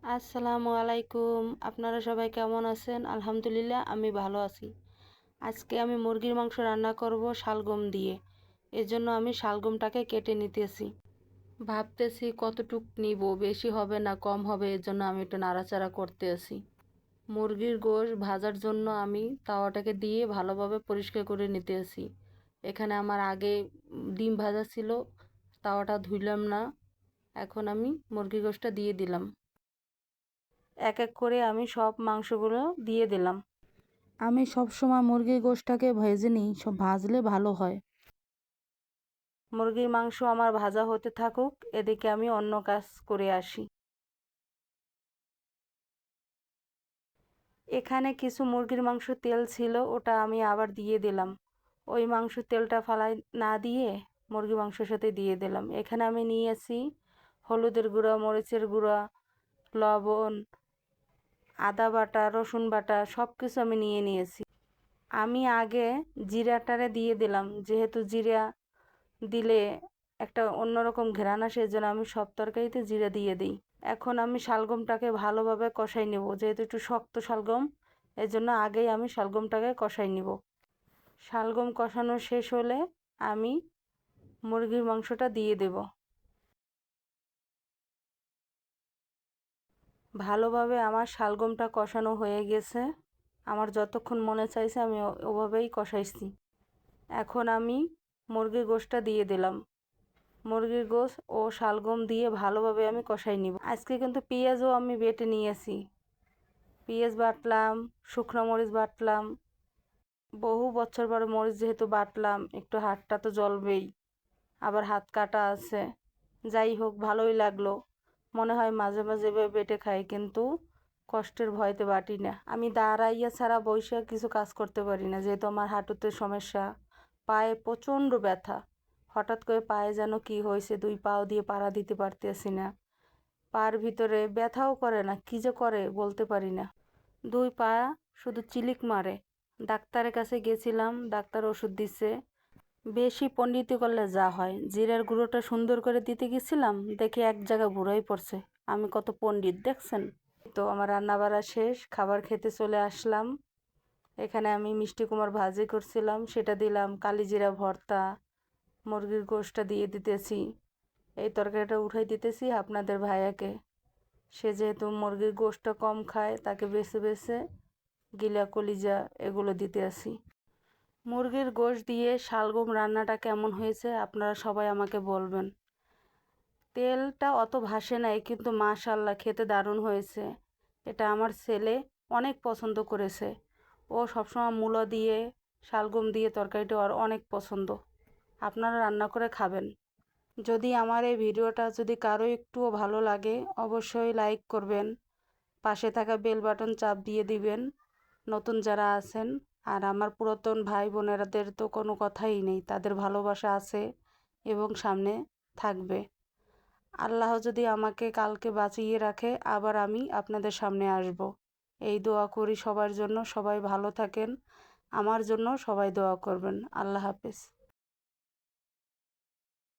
আসসালামু আলাইকুম। আপনারা সবাই কেমন আছেন? আলহামদুলিল্লাহ আমি ভালো আছি। আজকে আমি মুরগির মাংস রান্না করব শালগম দিয়ে। এজন্য আমি শালগমটাকে কেটে নিতেছি। ভাবতেছি কতটুক নিব, বেশি হবে না কম হবে, এজন্য আমি একটু নাড়াচাড়া করতেছি। মুরগির গোশ ভাজার জন্য আমি তাওয়াটাকে দিয়ে ভালোভাবে পরিষ্কার করে নিতেছি। এখানে আমার আগে ডিম ভাজা ছিল, তাওয়াটা ধুইলাম না। এখন আমি মুরগির গোশটা দিয়ে দিলাম। এক এক করে আমি সব মাংসগুলো দিয়ে দিলাম। আমি সব সময় মুরগির গোশটাকে ভেজে নিই, সব ভাজলে ভালো হয়। মুরগির মাংস আমার ভাজা হতে থাকুক, এদিকে আমি অন্য কাজ করে আসি। এখানে কিছু মুরগির মাংস তেল ছিল, ওটা আমি আবার দিয়ে দিলাম। ওই মাংস তেলটা ফালাই না দিয়ে মুরগি মাংসের সাথে দিয়ে দিলাম। এখানে আমি নিয়েছি হলুদের গুঁড়া, মরিচের গুঁড়া, লবণ, আদা বাটা, রসুন বাটা সব কিছু আমি নিয়েছি। আমি আগে জিরাটারে দিয়ে দিলাম, যেহেতু জিরা দিলে একটা অন্যরকম ঘ্রাণ আসে, এজন্য আমি সব তরকারিতে জিরা দিয়ে দিই। এখন আমি শালগমটাকে ভালোভাবে কষাই নেব, যেহেতু একটু শক্ত শালগম, এজন্য আগেই আমি শালগমটাকে কষাই নেব। শালগম কষানো শেষ হলে আমি মুরগির মাংসটা দিয়ে দেব। ভালোভাবে আমার শালগমটা কষানো হয়ে গেছে। আমার যতক্ষণ মনে চাইছে আমি ওভাবেই কষাইছি। এখন আমি মুরগির গোশটা দিয়ে দিলাম। মুরগির গোশ ও শালগম দিয়ে ভালোভাবে আমি কষাই নিব। আজকে কিন্তু পেঁয়াজও আমি বেটে নিয়েছি। পেঁয়াজ বাটলাম, শুকনো মরিচ বাটলাম। বহু বছর পরে মরিচ যেহেতু বাটলাম, একটু হাতটা তো জ্বলবেই। আবার হাত কাটা আছে। যাই হোক, ভালোই লাগলো। মনে হয় মাঝে মাঝে বেটে খাই, কিন্তু কষ্টের ভয়তে বাটি না। আমি দাঁড়াইয়া ছাড়া বইসা কিছু কাজ করতে পারি না, যেহেতু আমার হাঁটুতে সমস্যা, পায়ে প্রচণ্ড ব্যথা। হঠাৎ করে পায়ে যেন কি হয়েছে, দুই পাও দিয়ে পাড়া দিতে পারতেছি না। পায়ের ভিতরে ব্যথাও করে না, কী যে করে বলতে পারি না। দুই পা শুধু চিলিক মারে। ডাক্তারের কাছে গেছিলাম, ডাক্তার ওষুধ দিছে। বেশি পণ্ডিতি করলে যা হয়, জিরার গুঁড়োটা সুন্দর করে দিতে গেছিলাম, দেখি এক জায়গা বুড়াই পড়ছে। আমি কত পণ্ডিত দেখছেন? তো আমার রান্না বাড়া শেষ, খাবার খেতে চলে আসলাম। এখানে আমি মিষ্টি কুমড়া ভাজি করছিলাম, সেটা দিলাম। কালিজিরা ভর্তা, মুরগির গোশটা দিয়ে দিতেছি। এই তরকারিটা উঠাই দিতেছি আপনাদের ভাইয়াকে। সে যেহেতু মুরগির গোশটা কম খায়, তাকে বেছে বেছে গিলা, কলিজা এগুলো দিতে আসি। মুরগির গোশ দিয়ে শালগম রান্নাটা কেমন হয়েছে আপনারা সবাই আমাকে বলবেন। তেলটা অত ভাসে নাই, কিন্তু মাশাআল্লাহ খেতে দারুণ হয়েছে। এটা আমার ছেলে অনেক পছন্দ করেছে। ও সবসময় মূলো দিয়ে, শালগম দিয়ে তরকারিটা ওর অনেক পছন্দ। আপনারা রান্না করে খাবেন। যদি আমার এই ভিডিওটা যদি কারো একটুও ভালো লাগে, অবশ্যই লাইক করবেন। পাশে থাকা বেল বাটন চাপ দিয়ে দিবেন নতুন যারা আছেন। আর আমার পুরাতন ভাই বোনেরাদের তো কোনো কথাই নেই, তাদের ভালোবাসা আছে এবং সামনে থাকবে। আল্লাহ যদি আমাকে কালকে বাঁচিয়ে রাখে, আবার আমি আপনাদের সামনে আসব। এই দোয়া করি সবার জন্য, সবাই ভালো থাকেন। আমার জন্য সবাই দোয়া করবেন। আল্লাহ হাফেজ।